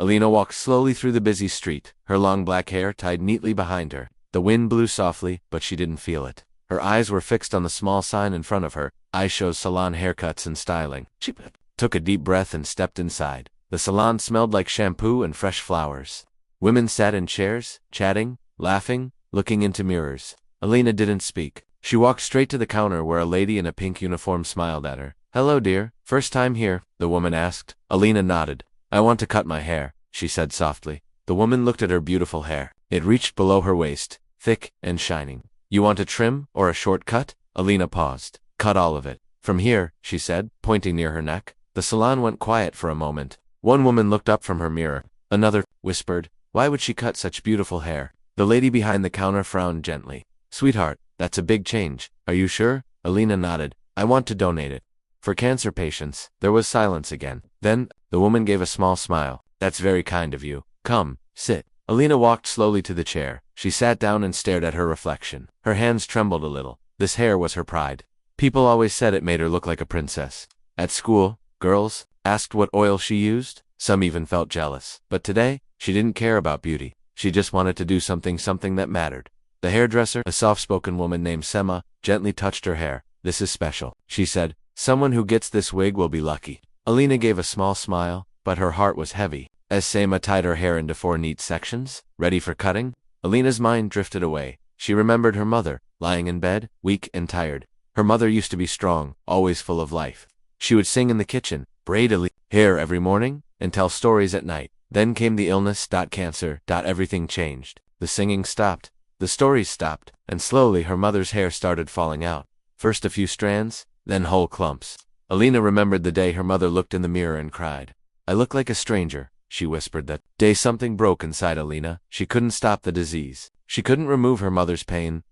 Alina walked slowly through the busy street, her long black hair tied neatly behind her. The wind blew softly, but she didn't feel it. Her eyes were fixed on the small sign in front of her. I shows salon haircuts and styling. She took a deep breath and stepped inside. The salon smelled like shampoo and fresh flowers. Women sat in chairs, chatting, laughing, looking into mirrors. Alina didn't speak. She walked straight to the counter where a lady in a pink uniform smiled at her. "Hello, dear. First time here?" the woman asked. Alina nodded. "I want to cut my hair," she said softly. The woman looked at her beautiful hair. It reached below her waist, thick and shining. "You want a trim or a short cut?" Alina paused. "Cut all of it. From here," she said, pointing near her neck. The salon went quiet for a moment. One woman looked up from her mirror. Another whispered, "Why would she cut such beautiful hair?" The lady behind the counter frowned gently. "Sweetheart, that's a big change. Are you sure?" Alina nodded. "I want to donate it. For cancer patients." There was silence again. Then, the woman gave a small smile. "That's very kind of you. Come, sit." Alina walked slowly to the chair. She sat down and stared at her reflection. Her hands trembled a little. This hair was her pride. People always said it made her look like a princess. At school, girls asked what oil she used. Some even felt jealous. But today, she didn't care about beauty. She just wanted to do something that mattered. The hairdresser, a soft-spoken woman named Sema, gently touched her hair. "This is special," she said. "Someone who gets this wig will be lucky." Alina gave a small smile, but her heart was heavy. As Sema tied her hair into 4 neat sections, ready for cutting, Alina's mind drifted away. She remembered her mother, lying in bed, weak and tired. Her mother used to be strong, always full of life. She would sing in the kitchen, braid Alina's hair every morning, and tell stories at night. Then came the illness, cancer, everything changed. The singing stopped, the stories stopped, and slowly her mother's hair started falling out. First a few strands, then whole clumps. Alina remembered the day her mother looked in the mirror and cried. "I look like a stranger," she whispered. That day something broke inside Alina. She couldn't stop the disease. She couldn't remove her mother's pain.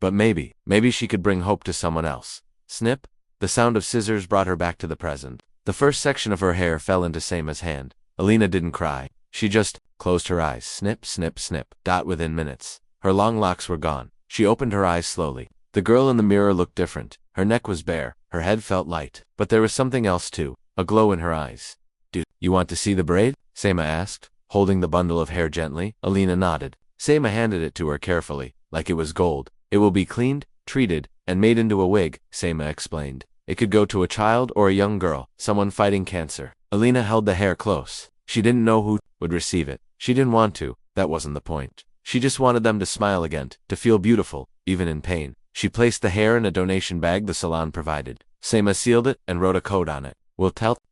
But maybe she could bring hope to someone else. Snip! The sound of scissors brought her back to the present. The first section of her hair fell into Sema's hand. Alina didn't cry. She just closed her eyes. Snip, snip, snip. Within minutes, her long locks were gone. She opened her eyes slowly. The girl in the mirror looked different. Her neck was bare. Her head felt light. But there was something else too. A glow in her eyes. "Do you want to see the braid?" Sema asked, holding the bundle of hair gently. Alina nodded. Sema handed it to her carefully, like it was gold. "It will be cleaned, treated, and made into a wig," Sema explained. "It could go to a child or a young girl, someone fighting cancer." Alina held the hair close. She didn't know who would receive it. She didn't want to. That wasn't the point. She just wanted them to smile again, to feel beautiful, even in pain. She placed the hair in a donation bag the salon provided. Sema sealed it and wrote a code on it.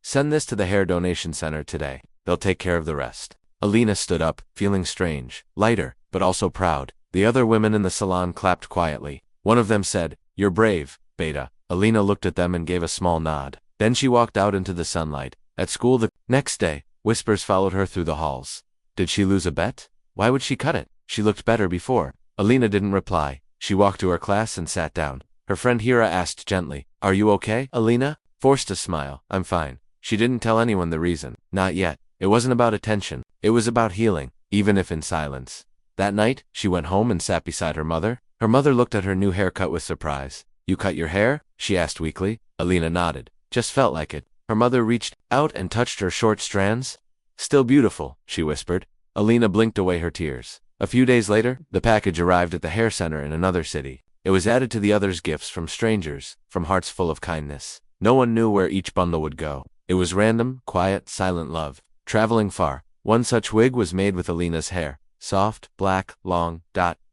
Send this to the hair donation center today. They'll take care of the rest." Alina stood up, feeling strange, lighter, but also proud. The other women in the salon clapped quietly. One of them said, "You're brave, Beta." Alina looked at them and gave a small nod. Then she walked out into the sunlight. At school the next day, whispers followed her through the halls. Did she lose a bet? Why would she cut it? She looked better before. Alina didn't reply. She walked to her class and sat down. Her friend Hira asked gently, "Are you okay, Alina?" Forced a smile. "I'm fine." She didn't tell anyone the reason. Not yet. It wasn't about attention. It was about healing, even if in silence. That night, she went home and sat beside her mother. Her mother looked at her new haircut with surprise. "You cut your hair?" she asked weakly. Alina nodded. "Just felt like it." Her mother reached out and touched her short strands. "Still beautiful," she whispered. Alina blinked away her tears. A few days later, the package arrived at the hair center in another city. It was added to the others' gifts from strangers, from hearts full of kindness. No one knew where each bundle would go. It was random, quiet, silent love, traveling far. One such wig was made with Alina's hair. Soft, black, long,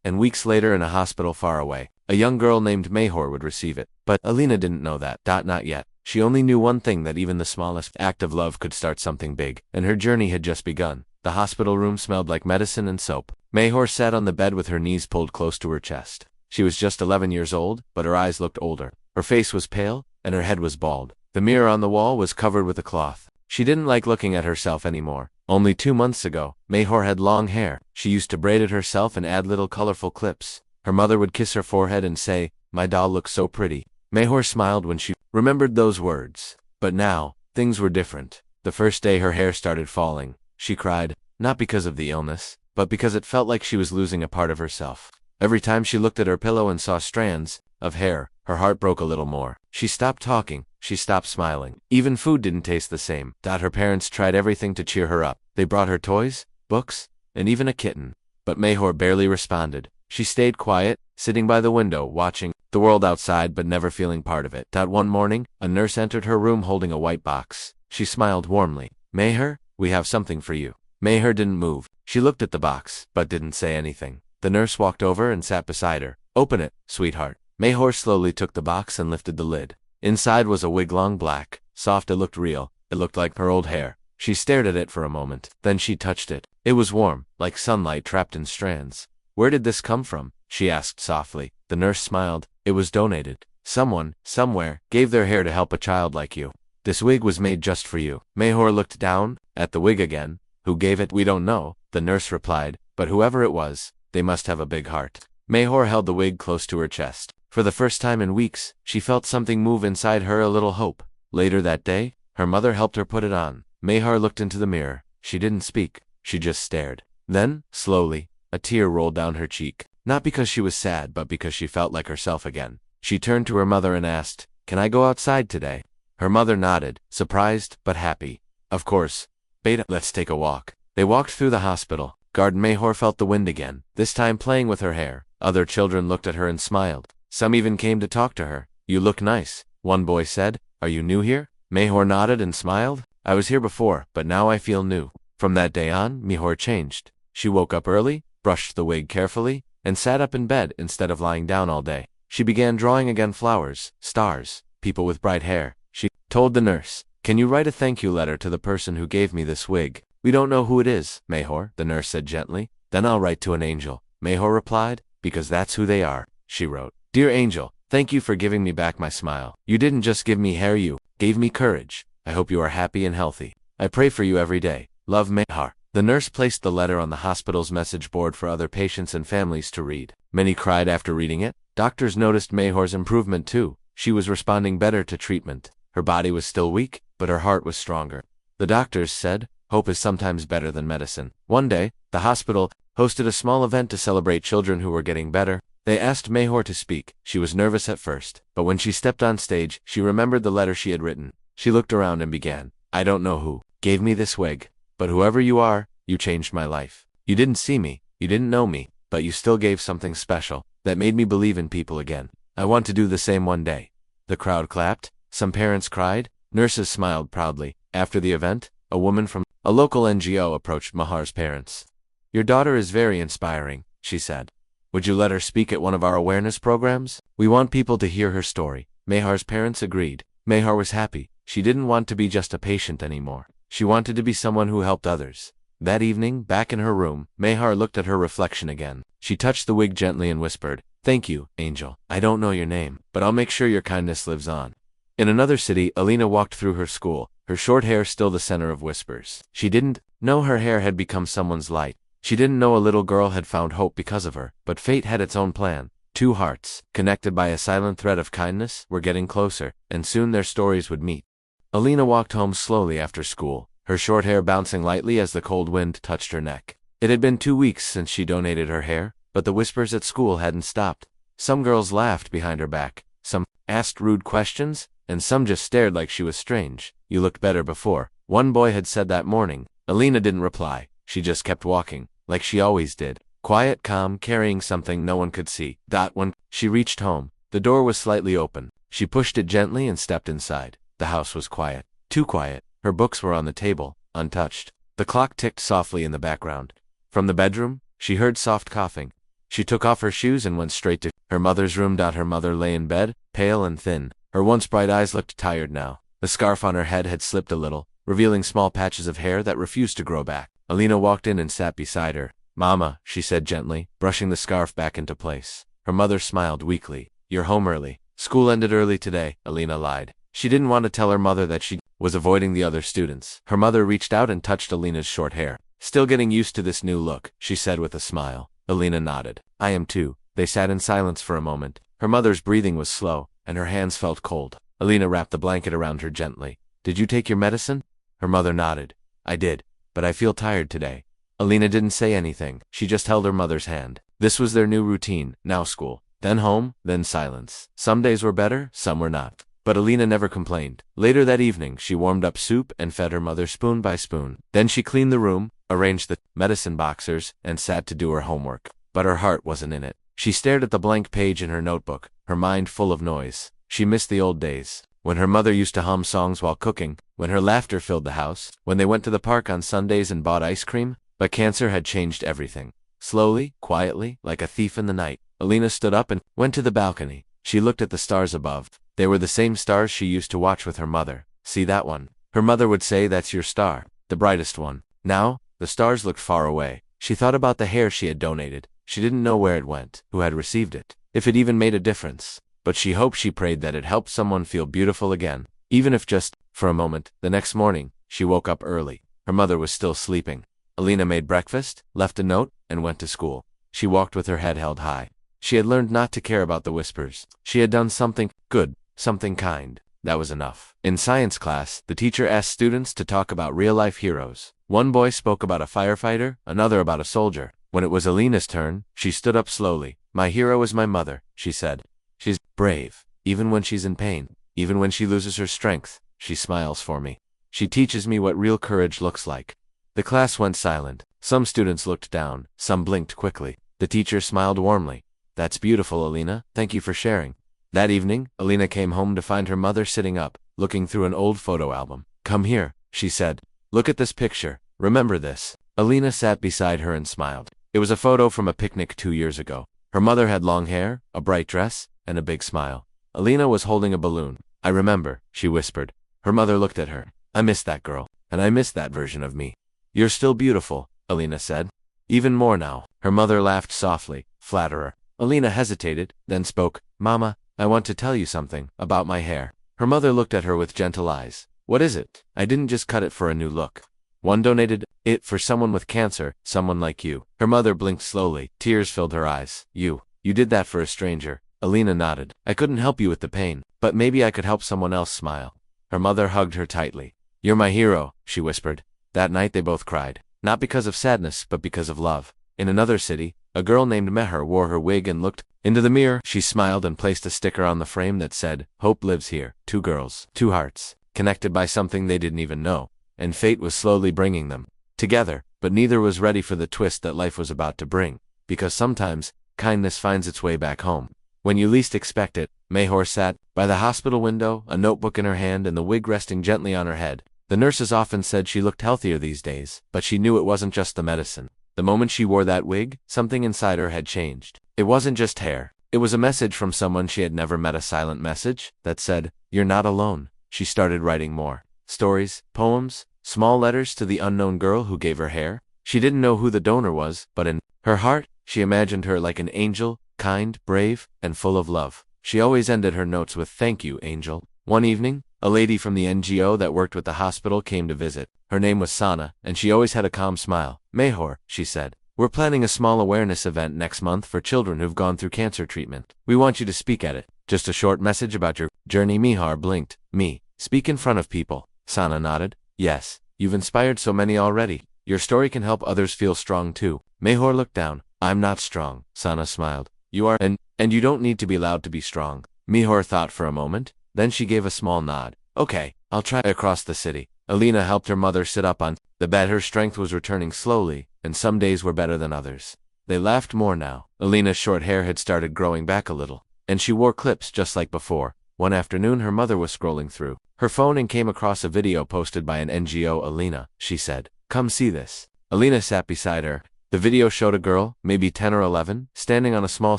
and weeks later in a hospital far away, a young girl named Mayhor would receive it. But Alina didn't know that. Not yet. She only knew one thing, that even the smallest act of love could start something big, and her journey had just begun. The hospital room smelled like medicine and soap. Mayhor sat on the bed with her knees pulled close to her chest. She was just 11 years old, but her eyes looked older. Her face was pale, and her head was bald. The mirror on the wall was covered with a cloth. She didn't like looking at herself anymore. Only 2 months ago, Mayhor had long hair. She used to braid it herself and add little colorful clips. Her mother would kiss her forehead and say, "My doll looks so pretty." Mayhor smiled when she remembered those words. But now, things were different. The first day her hair started falling, she cried, not because of the illness, but because it felt like she was losing a part of herself. Every time she looked at her pillow and saw strands, of hair, her heart broke a little more. She stopped talking. She stopped smiling. Even food didn't taste the same. Her parents tried everything to cheer her up. They brought her toys, books, and even a kitten. But Mayhor barely responded. She stayed quiet, sitting by the window, watching the world outside but never feeling part of it. One morning, a nurse entered her room holding a white box. She smiled warmly. Mayhor, we have something for you. Mayhor didn't move. She looked at the box, but didn't say anything. The nurse walked over and sat beside her. Open it, sweetheart. Mayhor slowly took the box and lifted the lid. Inside was a wig, long black, soft. It looked real. It looked like her old hair. She stared at it for a moment. Then she touched it. It was warm, like sunlight trapped in strands. Where did this come from? She asked softly. The nurse smiled. It was donated. Someone, somewhere, gave their hair to help a child like you. This wig was made just for you. Mayhor looked down at the wig again. Who gave it? We don't know, the nurse replied, but whoever it was, they must have a big heart. Mayhor held the wig close to her chest. For the first time in weeks, she felt something move inside her, a little hope. Later that day, her mother helped her put it on. Mayhor looked into the mirror. She didn't speak. She just stared. Then, slowly, a tear rolled down her cheek. Not because she was sad, but because she felt like herself again. She turned to her mother and asked, "Can I go outside today?" Her mother nodded, surprised but happy. Of course. Beta, let's take a walk. They walked through the hospital. Garden. Mayhor felt the wind again, this time playing with her hair. Other children looked at her and smiled. Some even came to talk to her. You look nice, one boy said. Are you new here? Mayhor nodded and smiled. I was here before, but now I feel new. From that day on, Mayhor changed. She woke up early, brushed the wig carefully, and sat up in bed instead of lying down all day. She began drawing again, flowers, stars, people with bright hair. She told the nurse, "Can you write a thank you letter to the person who gave me this wig? We don't know who it is, Mayhor," the nurse said gently. "Then I'll write to an angel." Mayhor replied, "Because that's who they are." She wrote, "Dear angel, thank you for giving me back my smile. You didn't just give me hair, you gave me courage. I hope you are happy and healthy. I pray for you every day. Love, Mayhor." The nurse placed the letter on the hospital's message board for other patients and families to read. Many cried after reading it. Doctors noticed Mayhor's improvement too. She was responding better to treatment. Her body was still weak, but her heart was stronger. The doctors said, hope is sometimes better than medicine. One day, the hospital hosted a small event to celebrate children who were getting better. They asked Mayhor to speak. She was nervous at first, but when she stepped on stage, she remembered the letter she had written. She looked around and began, "I don't know who gave me this wig, but whoever you are, you changed my life. You didn't see me, you didn't know me, but you still gave something special that made me believe in people again. I want to do the same one day." The crowd clapped. Some parents cried. Nurses smiled proudly. After the event, a woman from a local NGO approached Mayhor's parents. "Your daughter is very inspiring," she said. "Would you let her speak at one of our awareness programs? We want people to hear her story." Mayhor's parents agreed. Mayhor was happy. She didn't want to be just a patient anymore. She wanted to be someone who helped others. That evening, back in her room, Mayhor looked at her reflection again. She touched the wig gently and whispered, "Thank you, angel. I don't know your name, but I'll make sure your kindness lives on." In another city, Alina walked through her school, her short hair still the center of whispers. She didn't know her hair had become someone's light. She didn't know a little girl had found hope because of her, but fate had its own plan. Two hearts, connected by a silent thread of kindness, were getting closer, and soon their stories would meet. Alina walked home slowly after school, her short hair bouncing lightly as the cold wind touched her neck. It had been 2 weeks since she donated her hair, but the whispers at school hadn't stopped. Some girls laughed behind her back, some asked rude questions, and some just stared like she was strange. "You looked better before," one boy had said that morning. Alina didn't reply. She just kept walking, like she always did. Quiet, calm, carrying something no one could see. When she reached home, the door was slightly open. She pushed it gently and stepped inside. The house was quiet. Too quiet. Her books were on the table, untouched. The clock ticked softly in the background. From the bedroom, she heard soft coughing. She took off her shoes and went straight to her mother's room. Her mother lay in bed, pale and thin. Her once bright eyes looked tired now. The scarf on her head had slipped a little, revealing small patches of hair that refused to grow back. Alina walked in and sat beside her. "Mama," she said gently, brushing the scarf back into place. Her mother smiled weakly. "You're home early." "School ended early today," Alina lied. She didn't want to tell her mother that she was avoiding the other students. Her mother reached out and touched Alina's short hair. "Still getting used to this new look," she said with a smile. Alina nodded. "I am too." They sat in silence for a moment. Her mother's breathing was slow, and her hands felt cold. Alina wrapped the blanket around her gently. "Did you take your medicine?" Her mother nodded. "I did, but I feel tired today." Alina didn't say anything. She just held her mother's hand. This was their new routine, now school. Then home, then silence. Some days were better, some were not. But Alina never complained. Later that evening, she warmed up soup and fed her mother spoon by spoon. Then she cleaned the room, arranged the medicine boxers, and sat to do her homework. But her heart wasn't in it. She stared at the blank page in her notebook, her mind full of noise. She missed the old days, when her mother used to hum songs while cooking, when her laughter filled the house, when they went to the park on Sundays and bought ice cream. But cancer had changed everything. Slowly, quietly, like a thief in the night, Alina stood up and went to the balcony. She looked at the stars above. They were the same stars she used to watch with her mother. See that one? Her mother would say, that's your star, the brightest one. Now, the stars looked far away. She thought about the hair she had donated. She didn't know where it went, who had received it, if it even made a difference. But she hoped, she prayed that it helped someone feel beautiful again, even if just for a moment. The next morning, she woke up early. Her mother was still sleeping. Alina made breakfast, left a note, and went to school. She walked with her head held high. She had learned not to care about the whispers. She had done something good, something kind. That was enough. In science class, the teacher asked students to talk about real-life heroes. One boy spoke about a firefighter, another about a soldier. When it was Alina's turn, she stood up slowly. My hero is my mother, she said. She's brave, even when she's in pain. Even when she loses her strength, she smiles for me. She teaches me what real courage looks like. The class went silent. Some students looked down, some blinked quickly. The teacher smiled warmly. That's beautiful, Alina. Thank you for sharing. That evening, Alina came home to find her mother sitting up, looking through an old photo album. Come here, she said. Look at this picture. Remember this. Alina sat beside her and smiled. It was a photo from a picnic 2 years ago. Her mother had long hair, a bright dress, and a big smile. Alina was holding a balloon. I remember, she whispered. Her mother looked at her. I miss that girl, and I miss that version of me. You're still beautiful, Alina said. Even more now. Her mother laughed softly. Flatterer. Alina hesitated, then spoke. Mama, I want to tell you something about my hair. Her mother looked at her with gentle eyes. What is it? I didn't just cut it for a new look. One donated it for someone with cancer, someone like you. Her mother blinked slowly. Tears filled her eyes. You did that for a stranger. Alina nodded. I couldn't help you with the pain, but maybe I could help someone else smile. Her mother hugged her tightly. You're my hero, she whispered. That night they both cried. Not because of sadness, but because of love. In another city, a girl named Meher wore her wig and looked into the mirror. She smiled and placed a sticker on the frame that said, Hope lives here. 2 girls, 2 hearts, connected by something they didn't even know. And fate was slowly bringing them together, but neither was ready for the twist that life was about to bring. Because sometimes, kindness finds its way back home. When you least expect it. Meher sat by the hospital window, a notebook in her hand and the wig resting gently on her head. The nurses often said she looked healthier these days, but she knew it wasn't just the medicine. The moment she wore that wig, something inside her had changed. It wasn't just hair. It was a message from someone she had never met, a silent message that said, You're not alone. She started writing more. Stories, poems, small letters to the unknown girl who gave her hair. She didn't know who the donor was, but in her heart, she imagined her like an angel, kind, brave, and full of love. She always ended her notes with, Thank you, angel. One evening, a lady from the NGO that worked with the hospital came to visit. Her name was Sana, and she always had a calm smile. Meher, she said, we're planning a small awareness event next month for children who've gone through cancer treatment. We want you to speak at it. Just a short message about your journey. Meher blinked. Me. Speak in front of people. Sana nodded. Yes. You've inspired so many already. Your story can help others feel strong too. Meher looked down. I'm not strong. Sana smiled. You are, and you don't need to be loud to be strong. Meher thought for a moment. Then she gave a small nod. Okay, I'll try. Across the city, Alina helped her mother sit up on the bed. Her strength was returning slowly, and some days were better than others. They laughed more now. Alina's short hair had started growing back a little, and she wore clips just like before. One afternoon her mother was scrolling through her phone and came across a video posted by an NGO. Alina, she said, come see this. Alina sat beside her. The video showed a girl, maybe 10 or 11, standing on a small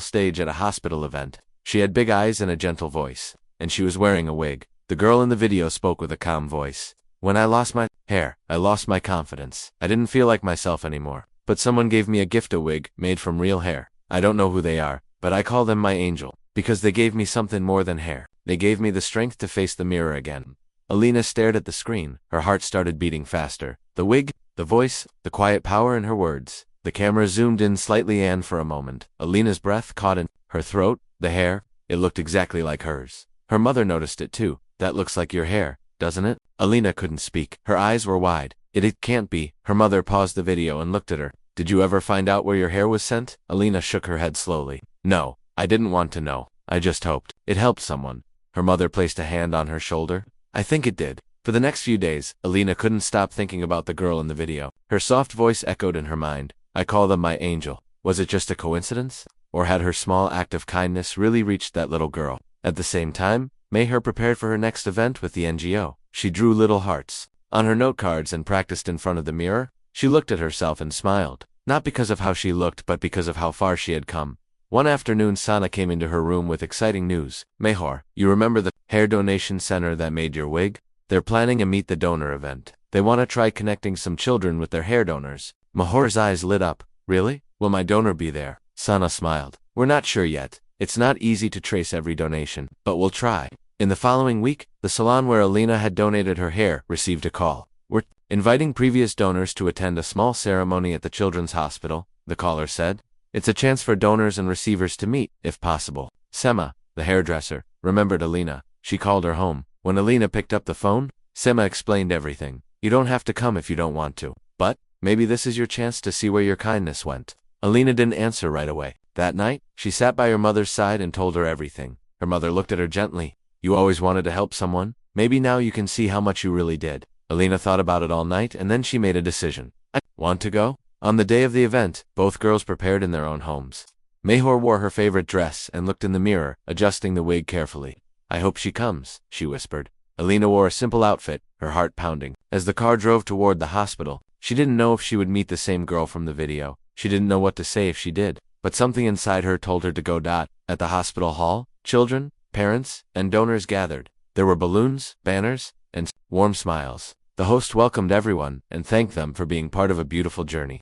stage at a hospital event. She had big eyes and a gentle voice, and she was wearing a wig. The girl in the video spoke with a calm voice. When I lost my hair, I lost my confidence. I didn't feel like myself anymore. But someone gave me a gift, a wig, made from real hair. I don't know who they are, but I call them my angel, because they gave me something more than hair. They gave me the strength to face the mirror again. Alina stared at the screen. Her heart started beating faster. The wig, the voice, the quiet power in her words. The camera zoomed in slightly, and for a moment, Alina's breath caught in her throat. The hair, it looked exactly like hers. Her mother noticed it too. That looks like your hair, doesn't it? Alina couldn't speak. Her eyes were wide. It can't be. Her mother paused the video and looked at her. Did you ever find out where your hair was sent? Alina shook her head slowly. No, I didn't want to know. I just hoped it helped someone. Her mother placed a hand on her shoulder. I think it did. For the next few days, Alina couldn't stop thinking about the girl in the video. Her soft voice echoed in her mind. I call them my angel. Was it just a coincidence? Or had her small act of kindness really reached that little girl? At the same time, Mayher prepared for her next event with the NGO. She drew little hearts on her note cards and practiced in front of the mirror. She looked at herself and smiled, not because of how she looked but because of how far she had come. One afternoon, Sana came into her room with exciting news. Mayhor, you remember the hair donation center that made your wig? They're planning a Meet the Donor event. They want to try connecting some children with their hair donors. Mahor's eyes lit up. Really? Will my donor be there? Sana smiled. We're not sure yet. It's not easy to trace every donation, but we'll try. In the following week, the salon where Alina had donated her hair received a call. We're inviting previous donors to attend a small ceremony at the children's hospital, the caller said. It's a chance for donors and receivers to meet, if possible. Sema, the hairdresser, remembered Alina. She called her home. When Alina picked up the phone, Sema explained everything. You don't have to come if you don't want to. But maybe this is your chance to see where your kindness went. Alina didn't answer right away. That night, she sat by her mother's side and told her everything. Her mother looked at her gently. You always wanted to help someone? Maybe now you can see how much you really did. Alina thought about it all night and then she made a decision. I want to go? On the day of the event, both girls prepared in their own homes. Mayhor wore her favorite dress and looked in the mirror, adjusting the wig carefully. I hope she comes, she whispered. Alina wore a simple outfit, her heart pounding. As the car drove toward the hospital, she didn't know if she would meet the same girl from the video. She didn't know what to say if she did, but something inside her told her to go. At the hospital hall, children, parents, and donors gathered. There were balloons, banners, and warm smiles. The host welcomed everyone and thanked them for being part of a beautiful journey.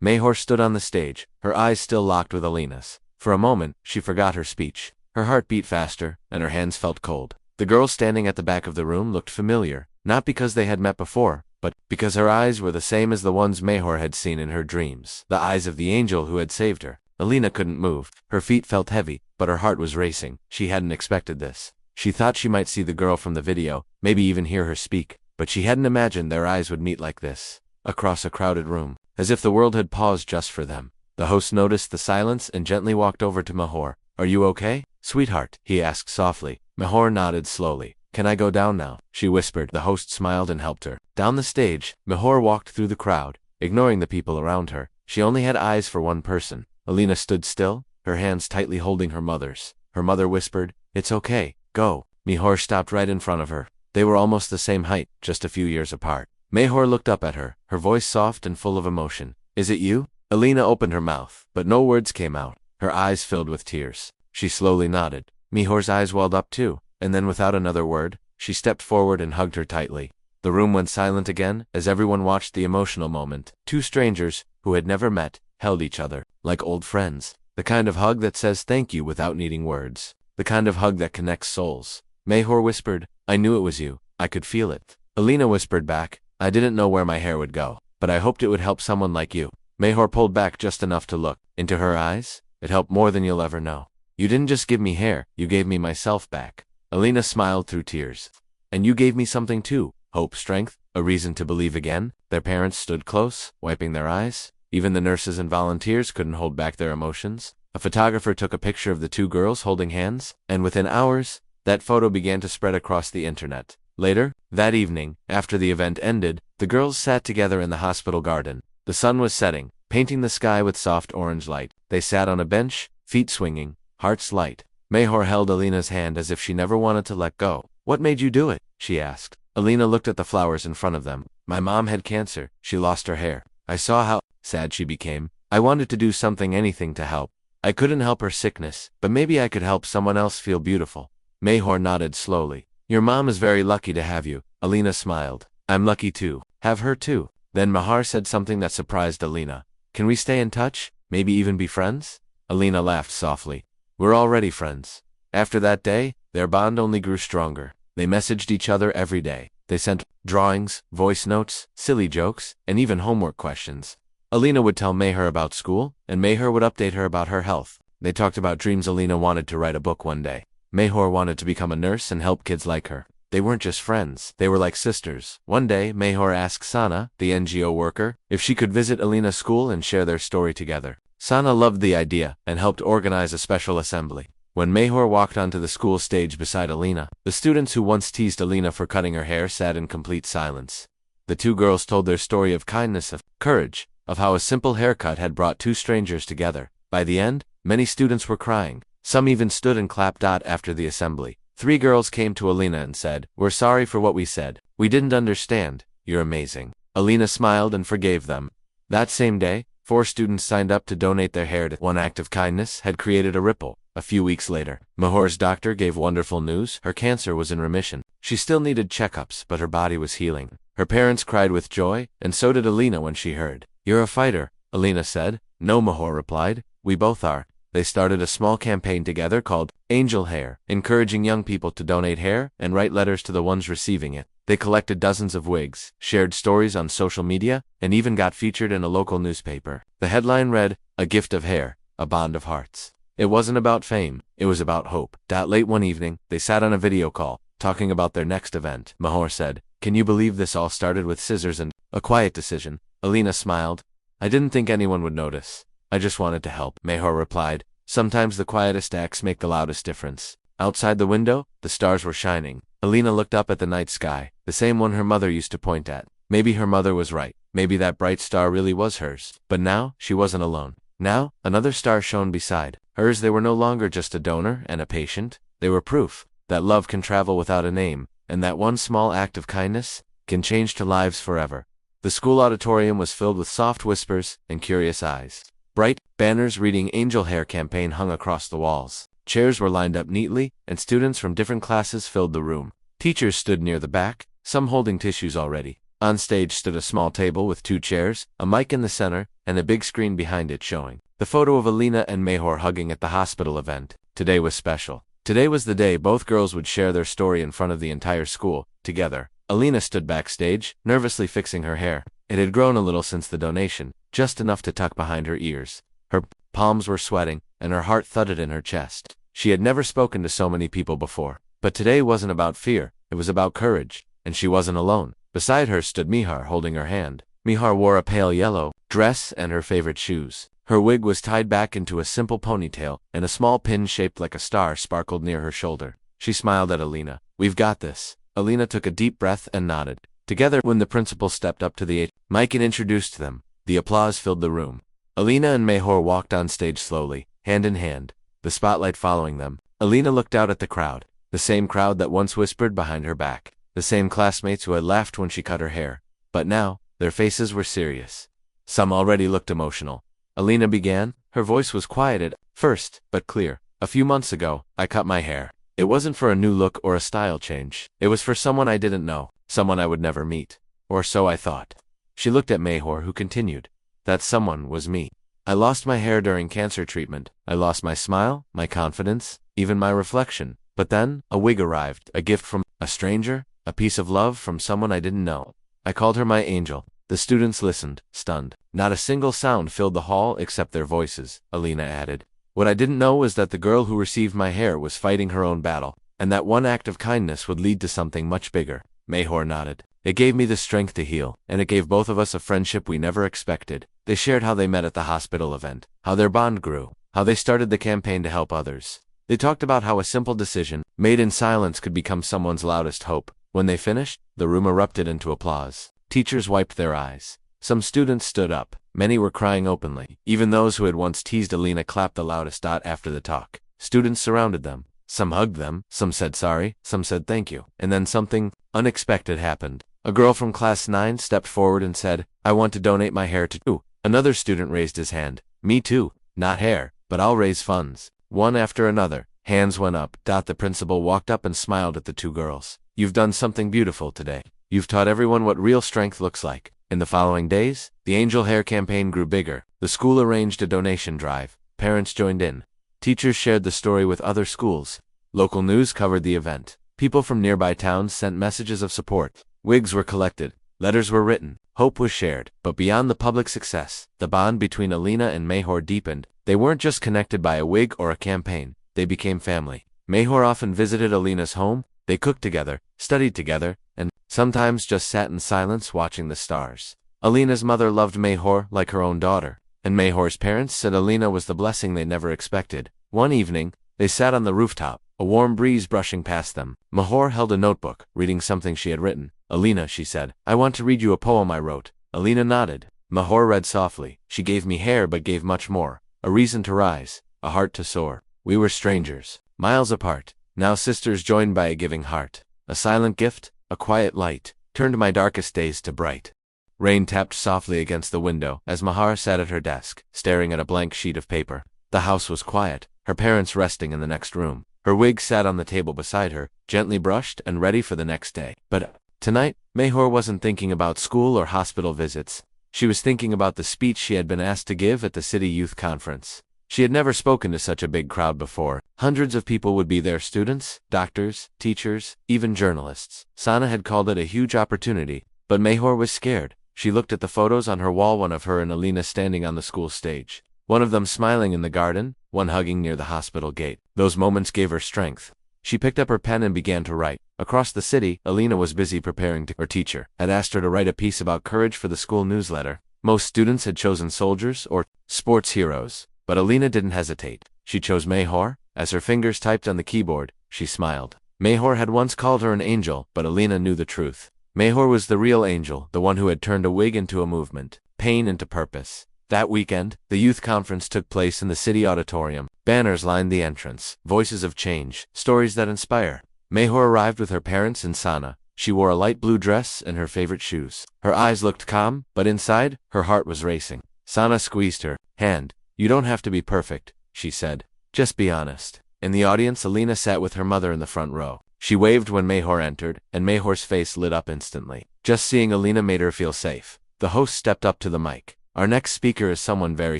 Mayhor stood on the stage, her eyes still locked with Alina's. For a moment, she forgot her speech. Her heart beat faster, and her hands felt cold. The girls standing at the back of the room looked familiar, not because they had met before, but because her eyes were the same as the ones Mayhor had seen in her dreams, the eyes of the angel who had saved her. Alina couldn't move. Her feet felt heavy, but her heart was racing. She hadn't expected this. She thought she might see the girl from the video, maybe even hear her speak, but she hadn't imagined their eyes would meet like this, across a crowded room, as if the world had paused just for them. The host noticed the silence and gently walked over to Mayhor. Are you okay, sweetheart? He asked softly. Mayhor nodded slowly. Can I go down now? She whispered. The host smiled and helped her. Down the stage, Mayhor walked through the crowd, ignoring the people around her. She only had eyes for one person. Alina stood still, her hands tightly holding her mother's. Her mother whispered, It's okay, go. Mayhor stopped right in front of her. They were almost the same height, just a few years apart. Mayhor looked up at her, her voice soft and full of emotion. Is it you? Alina opened her mouth, but no words came out. Her eyes filled with tears. She slowly nodded. Mayhor's eyes welled up too, and then without another word, she stepped forward and hugged her tightly. The room went silent again, as everyone watched the emotional moment. Two strangers, who had never met, held each other, like old friends. The kind of hug that says thank you without needing words. The kind of hug that connects souls. Mayhor whispered, I knew it was you. I could feel it. Alina whispered back, I didn't know where my hair would go, but I hoped it would help someone like you. Mayhor pulled back just enough to look into her eyes. It helped more than you'll ever know. You didn't just give me hair, you gave me myself back. Alina smiled through tears. And you gave me something too. Hope, strength, a reason to believe again. Their parents stood close, wiping their eyes. Even the nurses and volunteers couldn't hold back their emotions. A photographer took a picture of the two girls holding hands, and within hours, that photo began to spread across the internet. Later, that evening, after the event ended, the girls sat together in the hospital garden. The sun was setting, painting the sky with soft orange light. They sat on a bench, feet swinging, hearts light. Mayhor held Alina's hand as if she never wanted to let go. What made you do it? She asked. Alina looked at the flowers in front of them. My mom had cancer. She lost her hair. I saw how sad she became. I wanted to do something, anything to help. I couldn't help her sickness, but maybe I could help someone else feel beautiful. Mayhor nodded slowly. Your mom is very lucky to have you. Alina smiled. I'm lucky too. Have her too. Then Mahar said something that surprised Alina. Can we stay in touch? Maybe even be friends? Alina laughed softly. We're already friends. After that day, their bond only grew stronger. They messaged each other every day. They sent drawings, voice notes, silly jokes, and even homework questions. Alina would tell Mayher about school, and Mayher would update her about her health. They talked about dreams. Alina wanted to write a book one day. Mayhor wanted to become a nurse and help kids like her. They weren't just friends, they were like sisters. One day, Mayhor asked Sana, the NGO worker, if she could visit Alina's school and share their story together. Sana loved the idea and helped organize a special assembly. When Mahor walked onto the school stage beside Alina, the students who once teased Alina for cutting her hair sat in complete silence. The two girls told their story of kindness, of courage, of how a simple haircut had brought two strangers together. By the end, many students were crying. Some even stood and clapped. After the assembly, 3 girls came to Alina and said, "We're sorry for what we said. We didn't understand. You're amazing." Alina smiled and forgave them. That same day, 4 students signed up to donate their hair. One act of kindness had created a ripple. A few weeks later, Mahor's doctor gave wonderful news. Her cancer was in remission. She still needed checkups, but her body was healing. Her parents cried with joy, and so did Alina when she heard. "You're a fighter," Alina said. "No," Mahor replied. "We both are." They started a small campaign together called Angel Hair, encouraging young people to donate hair and write letters to the ones receiving it. They collected dozens of wigs, shared stories on social media, and even got featured in a local newspaper. The headline read, "A gift of hair, a bond of hearts." It wasn't about fame, it was about hope. Late one evening, they sat on a video call, talking about their next event. Mahor said, "Can you believe this all started with scissors and a quiet decision?" Alina smiled. "I didn't think anyone would notice. I just wanted to help," Mahor replied. "Sometimes the quietest acts make the loudest difference." Outside the window, the stars were shining. Alina looked up at the night sky, the same one her mother used to point at. Maybe her mother was right. Maybe that bright star really was hers. But now, she wasn't alone. Now, another star shone beside hers. They were no longer just a donor and a patient. They were proof that love can travel without a name, and that one small act of kindness can change lives forever. The school auditorium was filled with soft whispers and curious eyes. Bright banners reading Angel Hair Campaign hung across the walls. Chairs were lined up neatly, and students from different classes filled the room. Teachers stood near the back, some holding tissues already. On stage stood a small table with 2 chairs, a mic in the center, and a big screen behind it showing the photo of Alina and Mahor hugging at the hospital event. Today was special. Today was the day both girls would share their story in front of the entire school, together. Alina stood backstage, nervously fixing her hair. It had grown a little since the donation, just enough to tuck behind her ears. Her palms were sweating, and her heart thudded in her chest. She had never spoken to so many people before. But today wasn't about fear, it was about courage, and she wasn't alone. Beside her stood Mihar, holding her hand. Mihar wore a pale yellow dress and her favorite shoes. Her wig was tied back into a simple ponytail, and a small pin shaped like a star sparkled near her shoulder. She smiled at Alina. "We've got this." Alina took a deep breath and nodded. Together, when the principal stepped up to the mic and introduced them, the applause filled the room. Alina and Mahor walked on stage slowly, hand in hand, the spotlight following them. Alina looked out at the crowd, the same crowd that once whispered behind her back, the same classmates who had laughed when she cut her hair. But now, their faces were serious. Some already looked emotional. Alina began. Her voice was quiet at first, but clear. "A few months ago, I cut my hair. It wasn't for a new look or a style change. It was for someone I didn't know, someone I would never meet. Or so I thought." She looked at Mahor, who continued. "That someone was me. I lost my hair during cancer treatment. I lost my smile, my confidence, even my reflection. But then, a wig arrived, a gift from a stranger, a piece of love from someone I didn't know. I called her my angel." The students listened, stunned. Not a single sound filled the hall except their voices, Alina added. "What I didn't know was that the girl who received my hair was fighting her own battle, and that one act of kindness would lead to something much bigger." Mahor nodded. "It gave me the strength to heal, and it gave both of us a friendship we never expected." They shared how they met at the hospital event, how their bond grew, how they started the campaign to help others. They talked about how a simple decision, made in silence, could become someone's loudest hope. When they finished, the room erupted into applause. Teachers wiped their eyes. Some students stood up. Many were crying openly. Even those who had once teased Alina clapped the loudest. After the talk, students surrounded them. Some hugged them, some said sorry, some said thank you. And then something unexpected happened. A girl from class 9 stepped forward and said, "I want to donate my hair to you." Another student raised his hand. "Me too. Not hair, but I'll raise funds." One after another, hands went up. The principal walked up and smiled at the 2 girls. "You've done something beautiful today. You've taught everyone what real strength looks like." In the following days, the Angel Hair campaign grew bigger. The school arranged a donation drive. Parents joined in. Teachers shared the story with other schools. Local news covered the event. People from nearby towns sent messages of support. Wigs were collected. Letters were written. Hope was shared. But beyond the public success, the bond between Alina and Mahor deepened. They weren't just connected by a wig or a campaign. They became family. Mahor often visited Alina's home. They cooked together, studied together, and sometimes just sat in silence watching the stars. Alina's mother loved Mahor like her own daughter. And Mayhor's parents said Alina was the blessing they never expected. One evening, they sat on the rooftop, a warm breeze brushing past them. Mayhor held a notebook, reading something she had written. Alina, she said, I want to read you a poem I wrote. Alina nodded. Mayhor read softly. She gave me hair but gave much more. A reason to rise, a heart to soar. We were strangers, miles apart, now sisters joined by a giving heart. A silent gift, a quiet light, turned my darkest days to bright. Rain tapped softly against the window as Mayhor sat at her desk, staring at a blank sheet of paper. The house was quiet, her parents resting in the next room. Her wig sat on the table beside her, gently brushed and ready for the next day. But tonight, Mayhor wasn't thinking about school or hospital visits. She was thinking about the speech she had been asked to give at the city youth conference. She had never spoken to such a big crowd before. Hundreds of people would be there, students, doctors, teachers, even journalists. Sana had called it a huge opportunity, but Mayhor was scared. She looked at the photos on her wall, one of her and Alina standing on the school stage. One of them smiling in the garden, one hugging near the hospital gate. Those moments gave her strength. She picked up her pen and began to write. Across the city, Alina was busy preparing her teacher had asked her to write a piece about courage for the school newsletter. Most students had chosen soldiers or sports heroes, but Alina didn't hesitate. She chose Mayhor. As her fingers typed on the keyboard, she smiled. Mayhor had once called her an angel, but Alina knew the truth. Mayhor was the real angel, the one who had turned a wig into a movement, pain into purpose. That weekend, the youth conference took place in the city auditorium. Banners lined the entrance, voices of change, stories that inspire. Mayhor arrived with her parents and Sana. She wore a light blue dress and her favorite shoes. Her eyes looked calm, but inside, her heart was racing. Sana squeezed her hand. You don't have to be perfect, she said. Just be honest. In the audience, Alina sat with her mother in the front row. She waved when Mayhor entered, and Mayhor's face lit up instantly. Just seeing Alina made her feel safe. The host stepped up to the mic. Our next speaker is someone very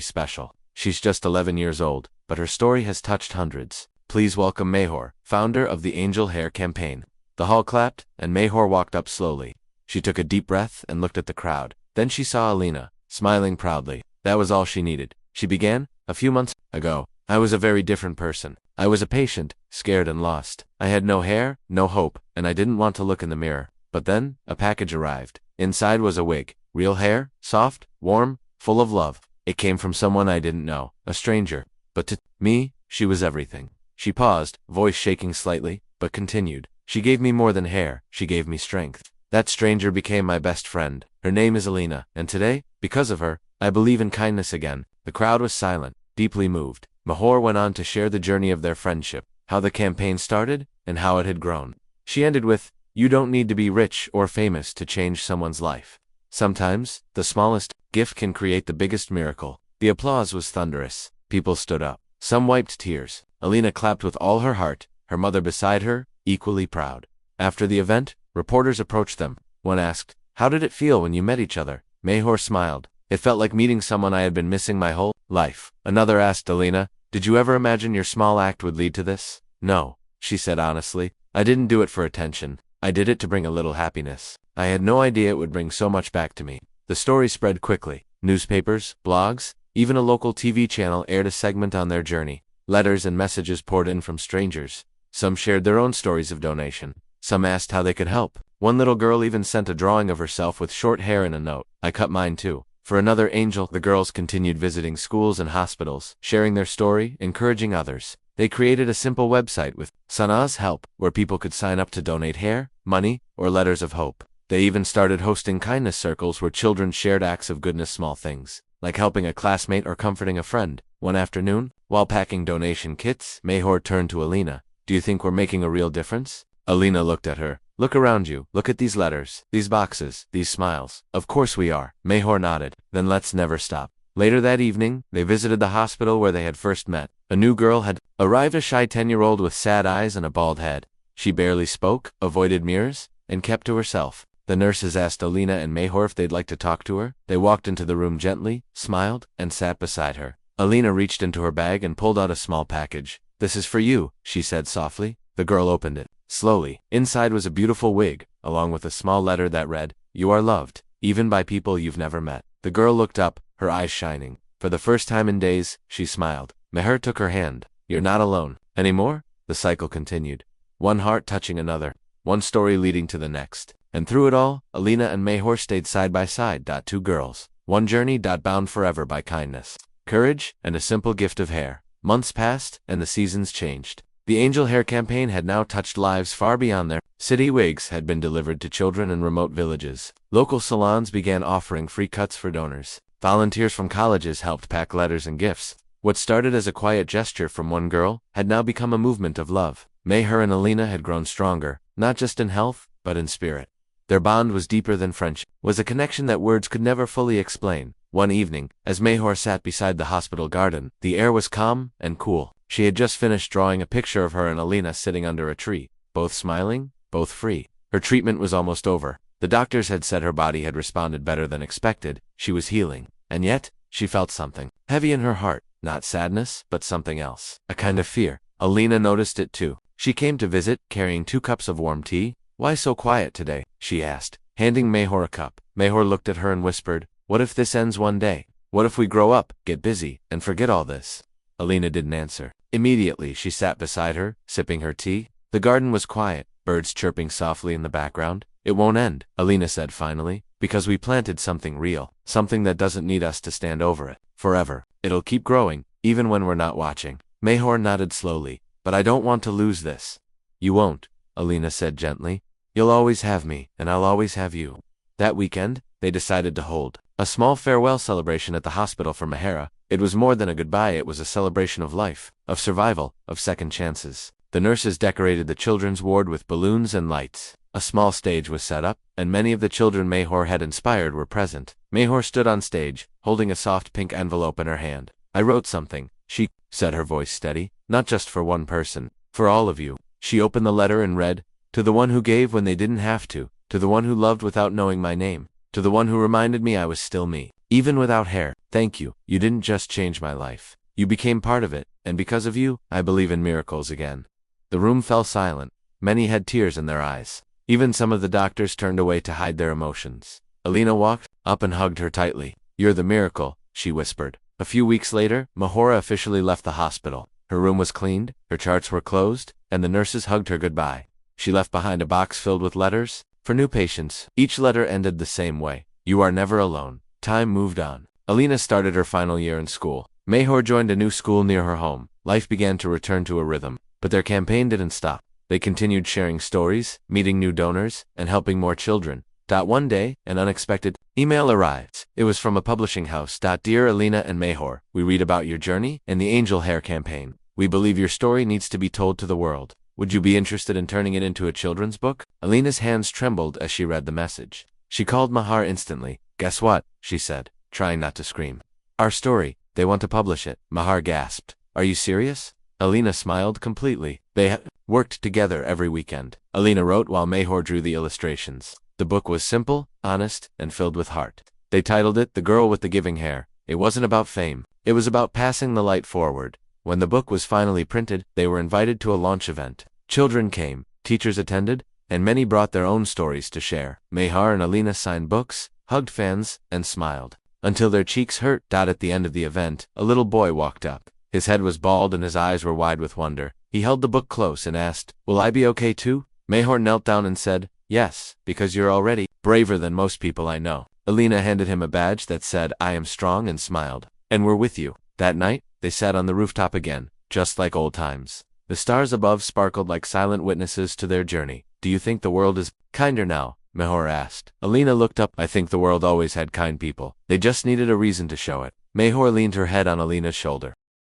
special. She's just 11 years old, but her story has touched hundreds. Please welcome Mayhor, founder of the Angel Hair Campaign. The hall clapped, and Mayhor walked up slowly. She took a deep breath and looked at the crowd. Then she saw Alina, smiling proudly. That was all she needed. She began, a few months ago, I was a very different person. I was a patient, scared and lost. I had no hair, no hope, and I didn't want to look in the mirror. But then, a package arrived. Inside was a wig. Real hair, soft, warm, full of love. It came from someone I didn't know, a stranger. But to me, she was everything. She paused, voice shaking slightly, but continued. She gave me more than hair, she gave me strength. That stranger became my best friend. Her name is Alina, and today, because of her, I believe in kindness again. The crowd was silent, deeply moved. Mayhor went on to share the journey of their friendship, how the campaign started, and how it had grown. She ended with, you don't need to be rich or famous to change someone's life. Sometimes, the smallest gift can create the biggest miracle. The applause was thunderous. People stood up. Some wiped tears. Alina clapped with all her heart, her mother beside her, equally proud. After the event, reporters approached them. One asked, how did it feel when you met each other? Mayhor smiled. It felt like meeting someone I had been missing my whole life. Another asked Alina, did you ever imagine your small act would lead to this? No, she said honestly. I didn't do it for attention. I did it to bring a little happiness. I had no idea it would bring so much back to me. The story spread quickly. Newspapers, blogs, even a local TV channel aired a segment on their journey. Letters and messages poured in from strangers. Some shared their own stories of donation. Some asked how they could help. One little girl even sent a drawing of herself with short hair and a note. I cut mine too. For another angel, the girls continued visiting schools and hospitals, sharing their story, encouraging others. They created a simple website with Sana's help, where people could sign up to donate hair, money, or letters of hope. They even started hosting kindness circles where children shared acts of goodness, small things, like helping a classmate or comforting a friend. One afternoon, while packing donation kits, Mayhor turned to Alina. Do you think we're making a real difference? Alina looked at her. Look around you. Look at these letters, these boxes, these smiles. Of course we are. Mayhor nodded. Then let's never stop. Later that evening, they visited the hospital where they had first met. A new girl had arrived, a shy 10-year-old with sad eyes and a bald head. She barely spoke, avoided mirrors, and kept to herself. The nurses asked Alina and Mayhor if they'd like to talk to her. They walked into the room gently, smiled, and sat beside her. Alina reached into her bag and pulled out a small package. This is for you, she said softly. The girl opened it. Slowly, inside was a beautiful wig, along with a small letter that read, you are loved, even by people you've never met. The girl looked up, her eyes shining. For the first time in days, she smiled. Mayhor took her hand. You're not alone. Anymore? The cycle continued. One heart touching another, one story leading to the next. And through it all, Alina and Mayhor stayed side by side. Two girls, One journey. Bound forever by kindness, courage, and a simple gift of hair. Months passed, and the seasons changed. The Angel Hair campaign had now touched lives far beyond there. City wigs had been delivered to children in remote villages. Local salons began offering free cuts for donors. Volunteers from colleges helped pack letters and gifts. What started as a quiet gesture from one girl had now become a movement of love. Mahar and Alina had grown stronger, not just in health, but in spirit. Their bond was deeper than friendship, was a connection that words could never fully explain. One evening, as Mahar sat beside the hospital garden, the air was calm and cool. She had just finished drawing a picture of her and Alina sitting under a tree, both smiling, both free. Her treatment was almost over. The doctors had said her body had responded better than expected. She was healing. And yet, she felt something heavy in her heart. Not sadness, but something else. A kind of fear. Alina noticed it too. She came to visit, carrying 2 cups of warm tea. "Why so quiet today?" she asked, handing Mahar a cup. Mahar looked at her and whispered, "What if this ends one day? What if we grow up, get busy, and forget all this?" Alina didn't answer. Immediately, she sat beside her, sipping her tea. The garden was quiet, birds chirping softly in the background. "It won't end," Alina said finally, "because we planted something real, something that doesn't need us to stand over it forever. It'll keep growing, even when we're not watching." Mahar nodded slowly. "But I don't want to lose this." "You won't," Alina said gently. "You'll always have me, and I'll always have you." That weekend, they decided to hold a small farewell celebration at the hospital for Mahara. It was more than a goodbye, it was a celebration of life, of survival, of second chances. The nurses decorated the children's ward with balloons and lights. A small stage was set up, and many of the children Mahar had inspired were present. Mahar stood on stage, holding a soft pink envelope in her hand. "I wrote something," she said, her voice steady. "Not just for one person, for all of you." She opened the letter and read, "To the one who gave when they didn't have to the one who loved without knowing my name, to the one who reminded me I was still me, even without hair. Thank you. You didn't just change my life. You became part of it, and because of you, I believe in miracles again." The room fell silent. Many had tears in their eyes. Even some of the doctors turned away to hide their emotions. Alina walked up and hugged her tightly. "You're the miracle," she whispered. A few weeks later, Mahara officially left the hospital. Her room was cleaned, her charts were closed, and the nurses hugged her goodbye. She left behind a box filled with letters for new patients. Each letter ended the same way: "You are never alone." Time moved on. Alina started her final year in school. Mahar joined a new school near her home. Life began to return to a rhythm. But their campaign didn't stop. They continued sharing stories, meeting new donors, and helping more children. One day, an unexpected email arrived. It was from a publishing house. "Dear Alina and Mahar, we read about your journey and the Angel Hair campaign. We believe your story needs to be told to the world. Would you be interested in turning it into a children's book?" Alina's hands trembled as she read the message. She called Mahar instantly. "Guess what?" she said, trying not to scream. "Our story. They want to publish it." Mahar gasped. "Are you serious?" Alina smiled completely. They had worked together every weekend. Alina wrote while Mahar drew the illustrations. The book was simple, honest, and filled with heart. They titled it The Girl with the Giving Hair. It wasn't about fame. It was about passing the light forward. When the book was finally printed, they were invited to a launch event. Children came, teachers attended, and many brought their own stories to share. Mahar and Alina signed books, hugged fans, and smiled until their cheeks hurt. At the end of the event, a little boy walked up. His head was bald and his eyes were wide with wonder. He held the book close and asked, "Will I be okay too?" Mahar knelt down and said, "Yes, because you're already braver than most people I know." Alina handed him a badge that said, "I am strong," and smiled. "And we're with you." That night, they sat on the rooftop again, just like old times. The stars above sparkled like silent witnesses to their journey. "Do you think the world is kinder now?" Mahar asked. Alina looked up. "I think the world always had kind people. They just needed a reason to show it." Mahar leaned her head on Alina's shoulder.